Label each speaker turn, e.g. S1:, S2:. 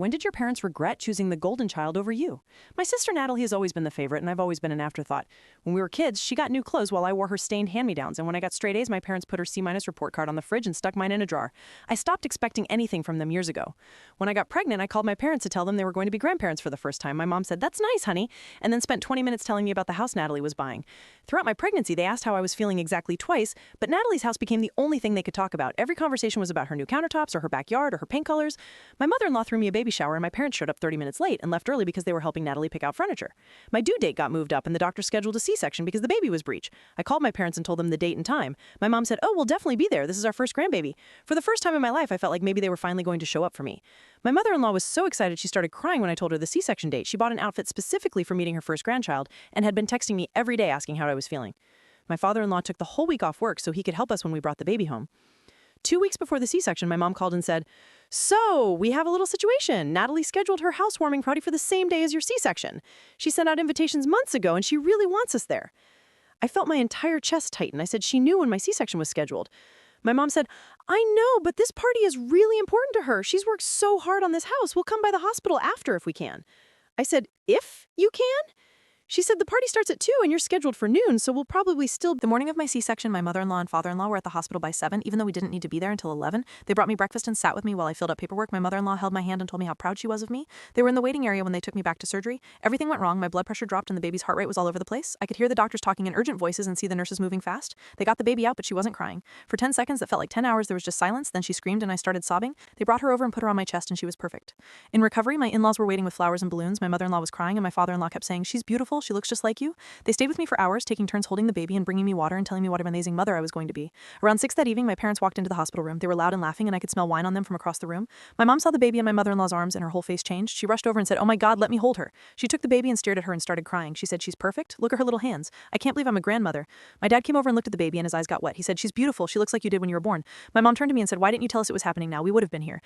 S1: When did your parents regret choosing the golden child over you? My sister Natalie has always been the favorite, and I've always been an afterthought. When we were kids, she got new clothes while I wore her stained hand-me-downs, and when I got straight A's, my parents put her C- report card on the fridge and stuck mine in a drawer. I stopped expecting anything from them years ago. When I got pregnant, I called my parents to tell them they were going to be grandparents for the first time. My mom said, "That's nice, honey," and then spent 20 minutes telling me about the house Natalie was buying. Throughout my pregnancy, they asked how I was feeling exactly twice, but Natalie's house became the only thing they could talk about. Every conversation was about her new countertops or her backyard or her paint colors. My mother-in-law threw me a baby shower, and my parents showed up 30 minutes late and left early because they were helping Natalie pick out furniture. My due date got moved up, and the doctor scheduled a C-section because the baby was breech. I called my parents and told them the date and time. My mom said, "Oh, we'll definitely be there. This is our first grandbaby." For the first time in my life, I felt like maybe they were finally going to show up for me. My mother-in-law was so excited she started crying when I told her the C-section date. She bought an outfit specifically for meeting her first grandchild and had been texting me every day asking how I was feeling. My father-in-law took the whole week off work so he could help us when we brought the baby home. 2 weeks before the C-section, my mom called and said, "So, we have a little situation. Natalie scheduled her housewarming party for the same day as your C-section. She sent out invitations months ago, and she really wants us there." I felt my entire chest tighten. I said she knew when my C-section was scheduled. My mom said, "I know, but this party is really important to her. She's worked so hard on this house. We'll come by the hospital after if we can." I said, "If you can?" She said, "The party starts at 2 and you're scheduled for noon, so we'll probably still—" The morning of my C-section, my mother-in-law and father-in-law were at the hospital by 7, even though we didn't need to be there until 11. They brought me breakfast and sat with me while I filled out paperwork. My mother-in-law held my hand and told me how proud she was of me. They were in the waiting area when they took me back to surgery. Everything went wrong. My blood pressure dropped and the baby's heart rate was all over the place. I could hear the doctors talking in urgent voices and see the nurses moving fast. They got the baby out, but she wasn't crying. For 10 seconds, that felt like 10 hours, there was just silence. Then she screamed and I started sobbing. They brought her over and put her on my chest and she was perfect. In recovery, my in-laws were waiting with flowers and balloons. My mother-in-law was crying and my father-in-law kept saying, "She's beautiful. She looks just like you." They stayed with me for hours, taking turns holding the baby and bringing me water and telling me what an amazing mother I was going to be. Around 6 that evening, my parents walked into the hospital room. They were loud and laughing, and I could smell wine on them from across the room. My mom saw the baby in my mother-in-law's arms, and her whole face changed. She rushed over and said, "Oh my God, let me hold her." She took the baby and stared at her and started crying. She said, "She's perfect. Look at her little hands. I can't believe I'm a grandmother." My dad came over and looked at the baby, and his eyes got wet. He said, "She's beautiful. She looks like you did when you were born." My mom turned to me and said, "Why didn't you tell us it was happening now? We would have been here."